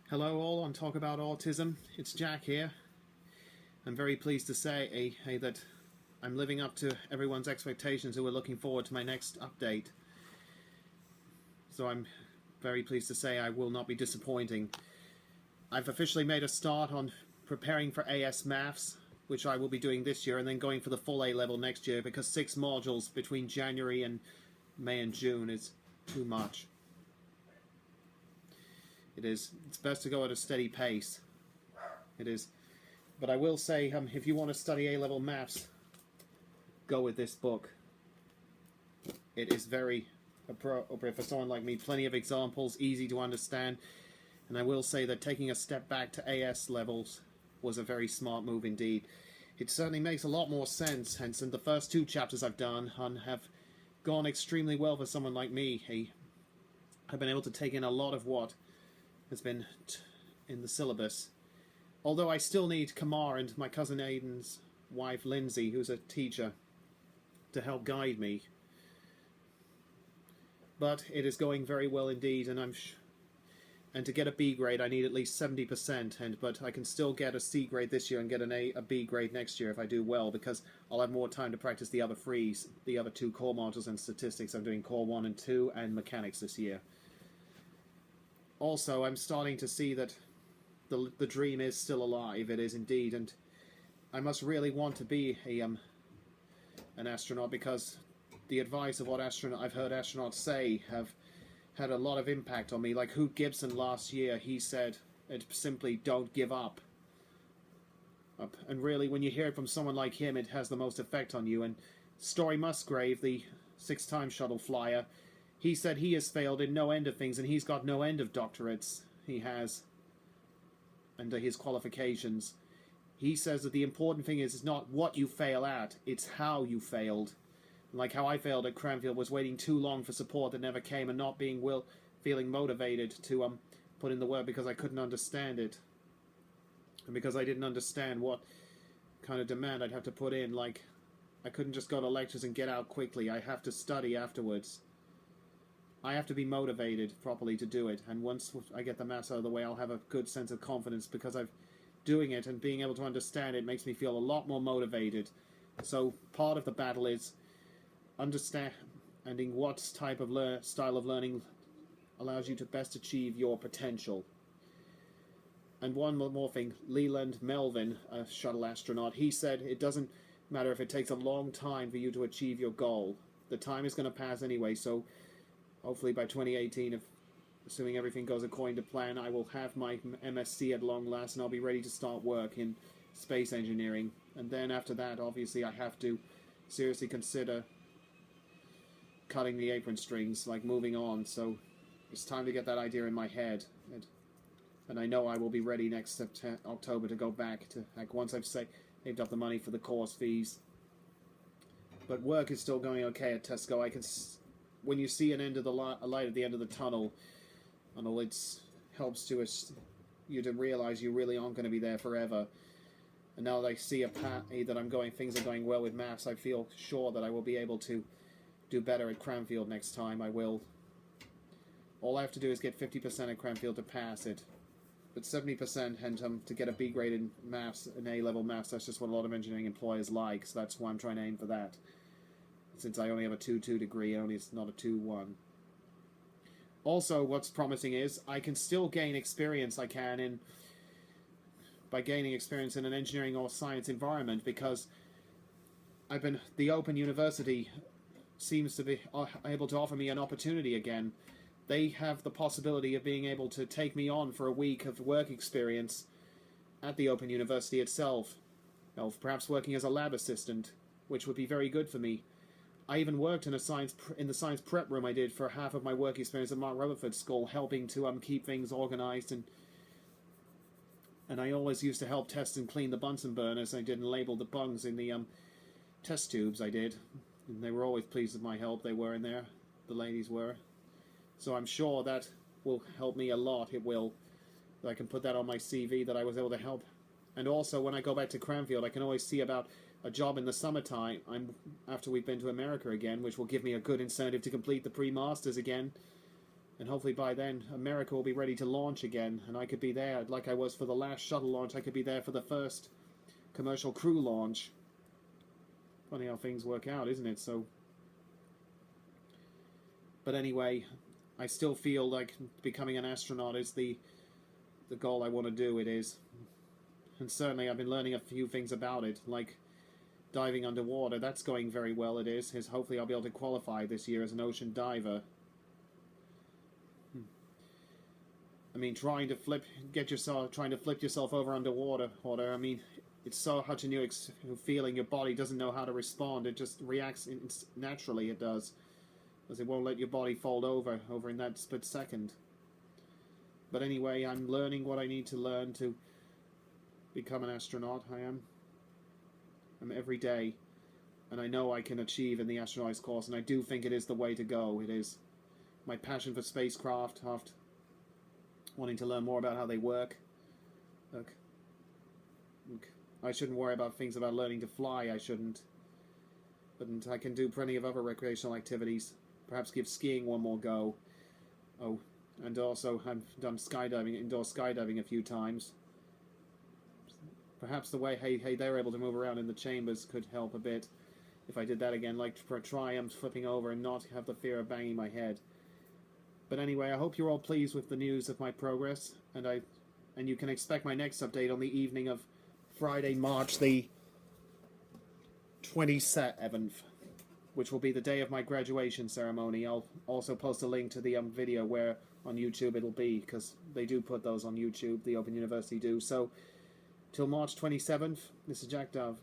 Hello all on Talk About Autism. It's Jack here. I'm very pleased to say that I'm living up to everyone's expectations who are looking forward to my next update. So I'm very pleased to say I will not be disappointing. I've officially made a start on preparing for AS Maths, which I will be doing this year, and then going for the full A level next year, because 6 modules between January and May and June is too much. It's best to go at a steady pace. It is. But I will say, if you want to study A-level maths, go with this book. It is very appropriate for someone like me. Plenty of examples, easy to understand. And I will say that taking a step back to AS levels was a very smart move indeed. It certainly makes a lot more sense, hence, and the first 2 chapters I've done have gone extremely well for someone like me. I've been able to take in a lot of what has been in the syllabus. Although I still need Kamar and my cousin Aiden's wife Lindsay, who's a teacher, to help guide me. But it is going very well indeed, and and to get a B grade I need at least 70%, but I can still get a C grade this year and get a B grade next year if I do well, because I'll have more time to practice the other frees, the other 2 core modules and statistics. I'm doing core 1 and 2 and mechanics this year. Also, I'm starting to see that the dream is still alive. It is indeed, and I must really want to be an astronaut, because the advice of what I've heard astronauts say have had a lot of impact on me. Like Hoot Gibson last year, he said, simply don't give up. And really, when you hear it from someone like him, it has the most effect on you. And Story Musgrave, the 6-time shuttle flyer, he said he has failed in no end of things, and he's got no end of doctorates. He has, under his qualifications. He says that the important thing is not what you fail at, it's how you failed. Like how I failed at Cranfield, was waiting too long for support that never came, and not feeling motivated to put in the work because I couldn't understand it. And because I didn't understand what kind of demand I'd have to put in. Like, I couldn't just go to lectures and get out quickly. I have to study afterwards. I have to be motivated properly to do it, and once I get the maths out of the way, I'll have a good sense of confidence, because I'm doing it and being able to understand it makes me feel a lot more motivated. So part of the battle is understanding what type of style of learning allows you to best achieve your potential. And one more thing, Leland Melvin, a shuttle astronaut, he said it doesn't matter if it takes a long time for you to achieve your goal. The time is going to pass anyway, so hopefully by 2018, assuming everything goes according to plan, I will have my MSc at long last, and I'll be ready to start work in space engineering. And then after that, obviously, I have to seriously consider cutting the apron strings, like moving on. So it's time to get that idea in my head. And I know I will be ready next October to go back to, like, once I've saved up the money for the course fees. But work is still going okay at Tesco. When you see an end of the a light at the end of the tunnel, and all, it helps you to realize you really aren't going to be there forever. And now that I see that things are going well with maths, I feel sure that I will be able to do better at Cranfield next time. I will. All I have to do is get 50% at Cranfield to pass it, but 70% and to get a B grade in maths, in A-level maths. That's just what a lot of engineering employers like. So that's why I'm trying to aim for that. Since I only have a 2.2 degree, it's not a 2.1. Also, what's promising is I can still gain experience. By gaining experience in an engineering or science environment, because the Open University seems to be able to offer me an opportunity again. They have the possibility of being able to take me on for a week of work experience at the Open University itself. Well, perhaps working as a lab assistant, which would be very good for me. I even worked in the science prep room I did for half of my work experience at Mark Rutherford School, helping to keep things organized, and I always used to help test and clean the Bunsen burners. I did and label the bungs in the test tubes I did, and they were always pleased with my help. They were in there, the ladies were. So I'm sure that will help me a lot. It will. I can put that on my CV that I was able to help. And also, when I go back to Cranfield, I can always see about a job in the summertime after we've been to America again, which will give me a good incentive to complete the pre-masters again. And hopefully by then, America will be ready to launch again, and I could be there, like I was for the last shuttle launch. I could be there for the first commercial crew launch. Funny how things work out, isn't it? So, but anyway, I still feel like becoming an astronaut is the goal I want to do. It is, and certainly I've been learning a few things about it, like diving underwater. That's going very well. It is. Hopefully I'll be able to qualify this year as an ocean diver. I mean, trying to flip yourself over underwater. I mean, it's so such a new feeling. Your body doesn't know how to respond. It just reacts naturally. It does, because it won't let your body fold over in that split second. But anyway, I'm learning what I need to learn to become an astronaut. I'm every day, and I know I can achieve in the astronautics course, and I do think it is the way to go. It is my passion for spacecraft, wanting to learn more about how they work. Look, I shouldn't worry about things about learning to fly. I shouldn't. But I can do plenty of other recreational activities. Perhaps give skiing one more go. Oh, and also I've done skydiving, indoor skydiving a few times. Perhaps the way hey they're able to move around in the chambers could help a bit. If I did that again, like for a triumph, flipping over and not have the fear of banging my head. But anyway, I hope you're all pleased with the news of my progress, and you can expect my next update on the evening of Friday, March the 27th, which will be the day of my graduation ceremony. I'll also post a link to the video where on YouTube it'll be, because they do put those on YouTube, the Open University do. So, till March 27th, this is Jack Dove.